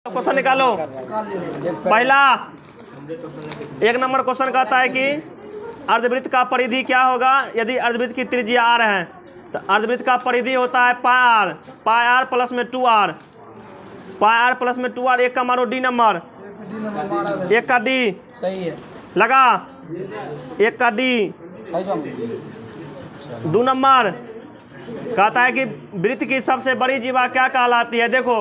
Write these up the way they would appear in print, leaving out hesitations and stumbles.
Question निकालो। पहला 1 number question कहता है कि अर्धवृत्त का परिधि क्या होगा यदि अर्धवृत्त की त्रिज्या r है। तो अर्धवृत्त का परिधि होता है पाई आर प्लस में 2r, पाई आर प्लस में 2r। एक का मारो डी नंबर, एक का डी सही है, लगा, एक का डी। 2 नंबर कहता है कि वृत्त की सबसे बड़ी जीवा क्या कहलाती है। देखो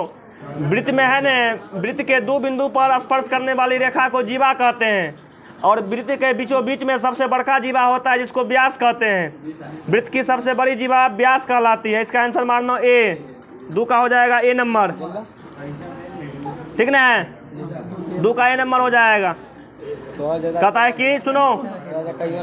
वृत्त में है न, वृत्त के 2 बिंदु पर स्पर्श करने वाली रेखा को जीवा कहते हैं, और वृत्त के बीचों बीच में सबसे बड़का जीवा होता है जिसको व्यास कहते हैं। वृत्त की सबसे बड़ी जीवा व्यास कहलाती है। इसका आंसर मारना ए, 2 का हो जाएगा ए नंबर, ठीक ना है, 2 का ए नंबर हो जाएगा। कहता है कि सुनो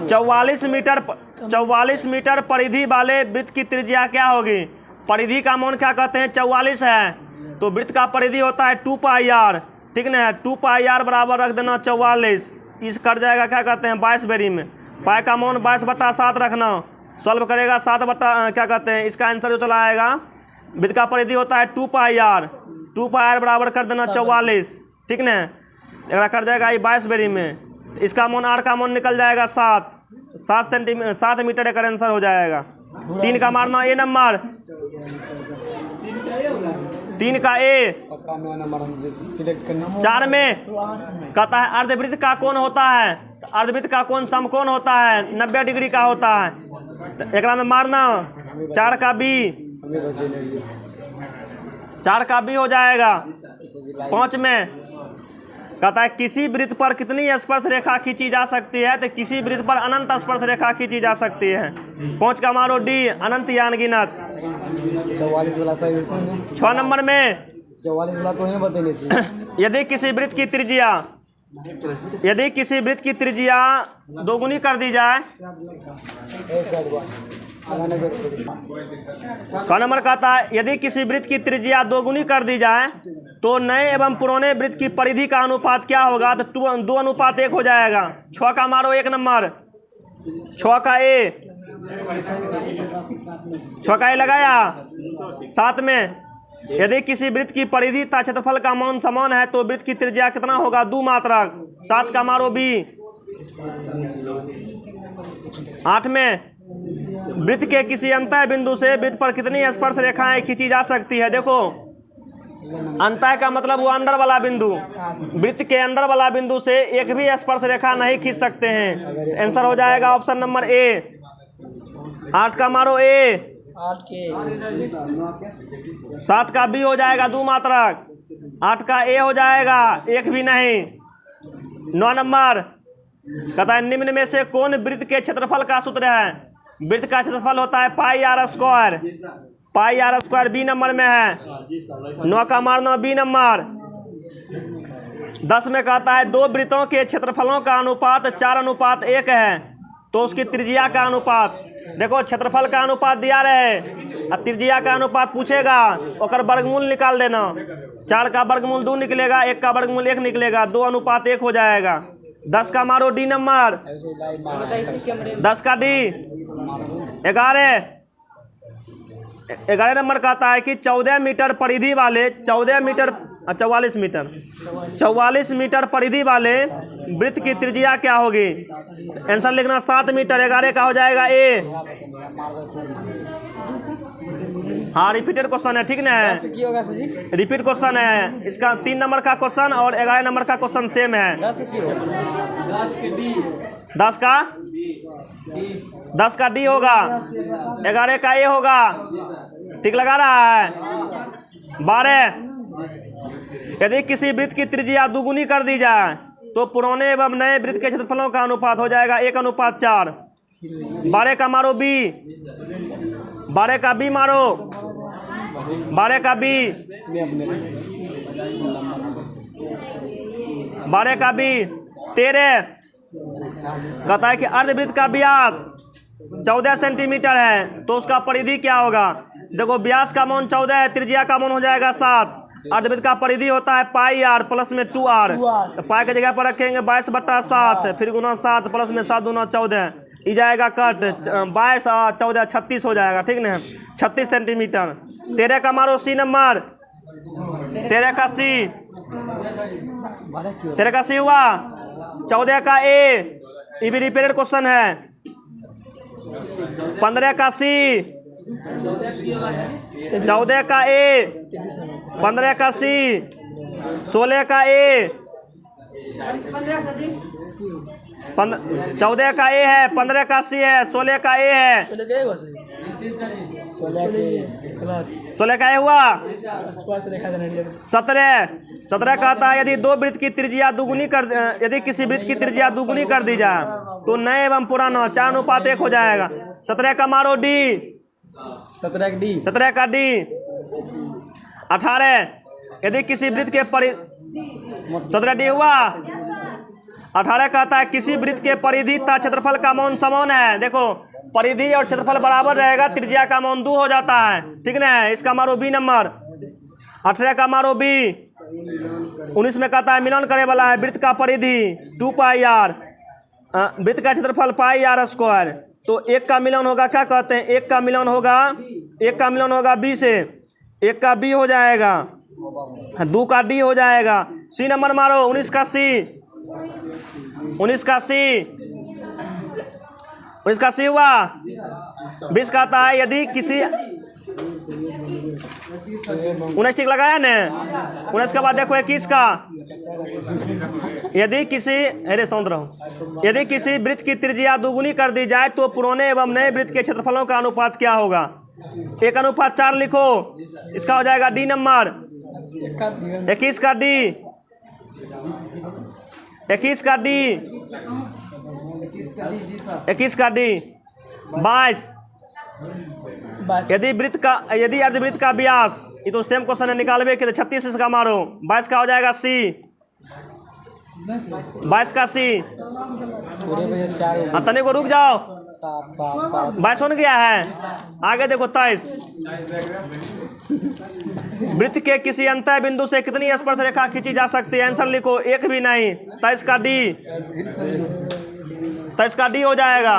44 मीटर परिधि वाले वृत्त की त्रिज्या क्या होगी। परिधि का मान क्या कहते हैं, 44 है, तो वृत्त का परिधि होता है 2 पाई आर, ठीक ना है। 2 पाई आर बराबर रख देना 44, इस कट जाएगा क्या कहते हैं 22 बेरी में। पाई का मान 22/7 रखना, सॉल्व करेगा 7 बटा क्या कहते हैं। इसका आंसर जो चला आएगा, वृत्त का परिधि होता है 2 पाई आर, 2 पाई आर बराबर कर देना 44, ठीक ना। अगर कट जाएगा ये 22 बेरी में, इसका मान आर का मान निकल जाएगा 7 मीटर का आंसर हो जाएगा। 3 का मारना ए नंबर, 3 का ए। 4 में कहता है अर्धवृत्त का कोण होता है। अर्धवृत्त का कोण समकोण होता है, 90 डिग्री का होता है। तो एक में मारना 4 का बी, 4 का बी हो जाएगा। 5 में कहता है किसी वृत्त पर कितनी स्पर्श रेखा खींची जा सकती है। तो किसी वृत्त पर अनंत स्पर्श रेखा खींची जा सकती है। 5 का मारो डी, अनंत या अनगिनत। 44 वाला सही है। 6 नंबर में 44 वाला तो ही बताने चाहिए। यदि किसी वृत्त की त्रिज्या 2 गुनी कर दी जाए। 6 नंबर कहता है यदि किसी वृत्त की त्रिज्या 2 गुनी कर दी जाए तो नए एवं पुराने वृत्त की परिधि का अनुपात क्या होगा। तो 2:1 हो जाएगा। 6 का मारो 1 नंबर, 6 का ए, 6 का ए लगाया। 7 में यदि किसी वृत्त की परिधि तथा क्षेत्रफल का मान समान है तो वृत्त की त्रिज्या कितना होगा, 2 मात्रक। 7 का मारो बी। 8 में वृत्त के किसी अंतः बिंदु से वृत्त पर कितनी स्पर्श रेखाएं खींची जा सकती है। देखो अंतः का मतलब वो अंदर वाला बिंदु, वृत्त के अंदर वाला बिंदु से एक भी स्पर्श रेखा नहीं खींच सकते हैं। आंसर हो जाएगा ऑप्शन नंबर ए। 8 का मारो ए, 7 का बी हो जाएगा 2 मात्रक। 8 का ए हो जाएगा, एक भी नहीं। 9 नंबर कहता है निम्न में से कौन वृत्त के क्षेत्रफल का सूत्र है। वृत्त का क्षेत्रफल होता है pi r square, pi r square B number में है। 9 का मारना बी नंबर। 10 में कहता है 2 वृत्तों के क्षेत्रफलों का अनुपात 4:1 है तो उसकी त्रिज्या का अनुपात। देखो क्षेत्रफल का अनुपात दिया रहे, त्रिज्या का अनुपात पूछेगा, और वर्गमूल निकाल देना। 4 का वर्गमूल 2 निकलेगा, 1 का वर्गमूल 1 निकलेगा, 2:1 हो जाएगा। 10 का मारो डी नंबर, 10 का डी। 11 नंबर कहता है कि 14 मीटर परिधि वाले 44 मीटर परिधि वाले वृत्त की त्रिज्या क्या होगी। आंसर लिखना 7 मीटर। 11 का हो जाएगा ए। हाँ रिपीटेड क्वेश्चन है, ठीक ना है, रिपीट क्वेश्चन है। इसका 3 नंबर का क्वेश्चन और 11 नंबर का क्वेश्चन सेम है। 10 का डी होगा, 11 का ए होगा, ठीक लगा रहा है। 12 यदि किसी वृत्त की त्रिज्या 2 गुनी कर दी जाए तो पुराने एवं नए वृत्त के क्षेत्रफलों का अनुपात हो जाएगा 1:4। 12 का मारो बी, 12 का बी मारो, 12 का बी, 12 का बी। 13 कहता है कि अर्धवृत्त का व्यास 14 सेंटीमीटर है तो उसका परिधि क्या होगा। देखो व्यास का मान 14 है, त्रिज्या का मान हो जाएगा 7। अर्धवृत्त का परिधि होता है पाई आर प्लस में 2r, तो पाई की जगह पर रखेंगे 22/7, फिर गुना 7 प्लस में 7 दूना 14, ई जाएगा कट। 22 और 14 36 हो जाएगा, ठीक ना, 36 सेंटीमीटर। 13 का मारो सी नंबर, 13 का सी। तेरे का सी हुआ। 14 का ए, ये भी रिपीटेड क्वेश्चन है। 15 का सी, 14 का ए, 15 का सी, 16 का ए, 14 का ए है, 15 का सी है, 16 का ए है। 16 का ए हुआ। 17 कहता है यदि दो वृत्त की त्रिज्या दुगुनी कर, यदि किसी वृत्त की त्रिज्या दुगुनी कर दी जाए तो नए एवं पुराना 4:1 हो जाएगा। 17 का मारो डी। 17 का डी। 18 यदि किसी वृत्त के 17 डी हुआ। 18 कहता है किसी वृत्त के परिधि तथा क्षेत्रफल का मान समान है। देखो परिधि और क्षेत्रफल बराबर रहेगा, त्रिज्या का मान 2 हो जाता है, ठीक ना। इसका मारो बी नंबर। 18 का मारो बी। 19 में कहता है मिलन करे वाला है वृत्त का परिधि 2 पाई आर, वृत्त का क्षेत्रफल पाई आर स्क्वायर। तो एक का मिलन होगा, क्या कहते हैं, एक का मिलन होगा बी से, एक का बी हो जाएगा, 2 का डी हो जाएगा। सी नंबर मारो। 19 का सी। 19 का सी। 19 का सी हुआ। 20 कहता है यदि किसी 19 ठीक लगाया ने। 19 के बाद देखो 21 का, यदि किसी, अरे सौंद रहो, यदि किसी वृत्त की त्रिज्या दुगुनी कर दी जाए तो पुराने एवं नए वृत्त के क्षेत्रफलों का अनुपात क्या होगा। 1:4 लिखो। इसका हो जाएगा डी नंबर। 21 का डी। 21 का डी। 21 का डी। 22 यदि अर्धवृत्त का व्यास, ये तो सेम क्वेश्चन है, निकालवे के 36 इसका मारो। 22 का हो जाएगा सी। 22 का सी। तने को रुक जाओ। 22 हो गया है। आगे देखो 23 वृत्त के किसी अंतः बिंदु से कितनी स्पर्श रेखा खींची जा सकती है। आंसर लिखो, एक भी नहीं। 23 का डी। 23 का डी हो जाएगा,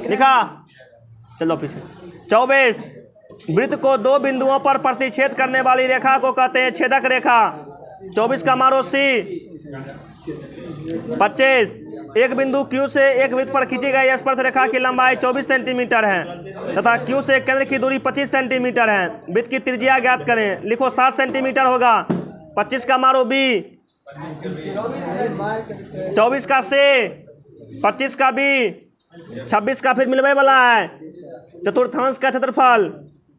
लिखा। चलो पीछे। 24 वृत्त को दो बिंदुओं पर प्रतिच्छेद करने वाली रेखा को कहते हैं छेदक रेखा। 24 का मारो सी। 25 एक बिंदु Q से एक वृत्त पर खींची गई स्पर्श रेखा की लंबाई 24 सेंटीमीटर है तथा Q से केंद्र की दूरी 25 सेंटीमीटर है। वृत्त की त्रिज्या ज्ञात करें। लिखो 7 सेंटीमीटर होगा। 25 का मारो बी। 24 का से। 25 का बी। 26 का फिर मिलने वाला है चतुर्थांश का क्षेत्रफल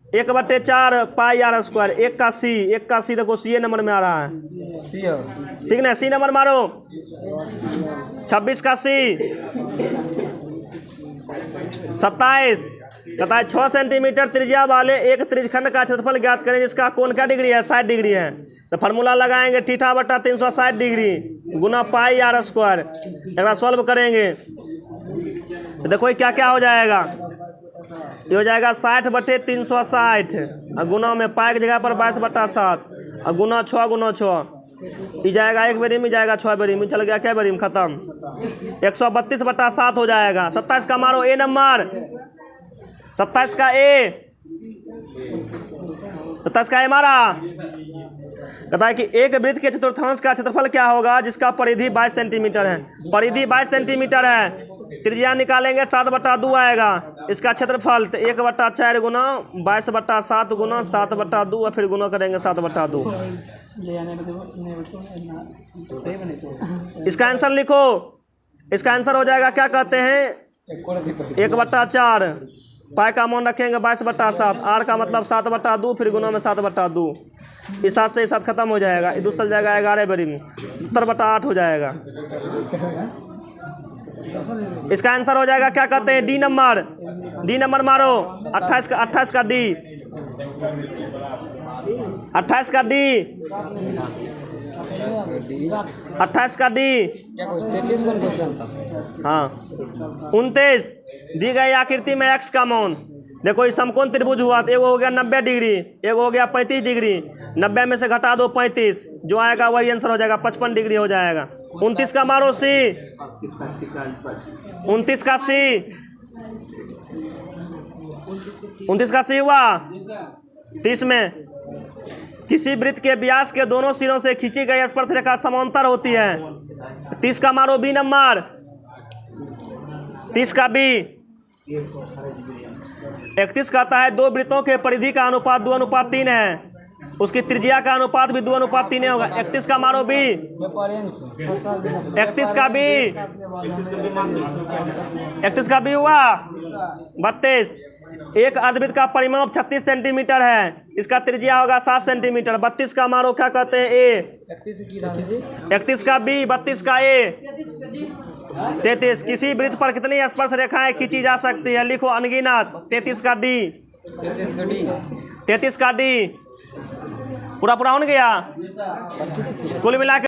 1/4 पाई आर स्क्वायर। 1 का सी। 1 का सी देखो सी नंबर में आ रहा है, ठीक ना। सी नंबर मारो। 26 का सी। 27 कहता है 6 सेंटीमीटर त्रिज्या वाले एक त्रिज्यखंड का क्षेत्रफल ज्ञात करें जिसका कोण क्या डिग्री है, 60 डिग्री है। तो फार्मूला लगाएंगे θ/360 डिग्री गुना पाई आर स्क्वायर। एक सॉल्व करेंगे तो देखो क्या क्या हो जाएगा। ये हो जाएगा 60/360 और गुना में पाई की जगह पर 22/7 और गुना 6 गुना 6 ये जाएगा, एक बेरी में जाएगा 6 बेरी में, चल गया क्या बेरी में, खत्म। 132/7 हो जाएगा। 27 का मारो ए नंबर। 27 का ए। 27 का ए मारा। कहता है कि एक वृत्त के चतुर्थांश का क्षेत्रफल क्या होगा जिसका परिधि 22 सेंटीमीटर है। परिधि 22 सेंटीमीटर है, त्रिज्या निकालेंगे 7/2 आएगा। इसका क्षेत्रफल तो 1/4 गुना 22/7 गुना 7/2 और फिर गुना करेंगे 7/2। इसका आंसर लिखो। इसका आंसर हो जाएगा, क्या कहते हैं, 1/4 पाई का मान रखेंगे 22/7, आर का मतलब 7/2 फिर गुना में 7/2। इस साथ से इस साथ खत्म हो जाएगा। ये दूसरा जाएगा 11 बेरी में 70/8 हो जाएगा। इसका आंसर हो जाएगा, क्या कहते हैं, डी नंबर। डी नंबर मारो। 28 का डी। 28 का डी। 28 का डी। हाँ 29 दी गई आकृति में x का मान। देखो इस समकोण त्रिभुज हुआ तो एगो हो गया 90 डिग्री, एगो हो गया 35 डिग्री। 90 में से घटा दो 35, जो आएगा वही आंसर हो जाएगा, 55 डिग्री हो जाएगा। 29 का मारो सी। 29 का सी। 29 का सी हुआ। 30 में किसी वृत्त के व्यास के दोनों सिरों से खींची गई स्पर्श रेखा समांतर होती है। 30 का मारो बी नंबर। 30 का बी। 31 कहता है दो वृत्तों के परिधि का अनुपात 2:3 है, उसकी त्रिज्या का अनुपात भी 2:3 होगा। 31 का मारो बी। 31 का बी। 31 का बी हुआ। 32। एक अर्धवृत्त का परिमाप 36 सेंटीमीटर है, इसका त्रिज्या होगा 7 सेंटीमीटर। 32 का मारो क्या कहते हैं ए। 31 का बी। 32 का ए। 33। किसी वृत्त पर कितनी स्पर्श रेखाएं खींची जा सकती है, लिखो अनगिनत। 33 का डी। 33 का डी। पूरा पूरा हो गया कुल मिला के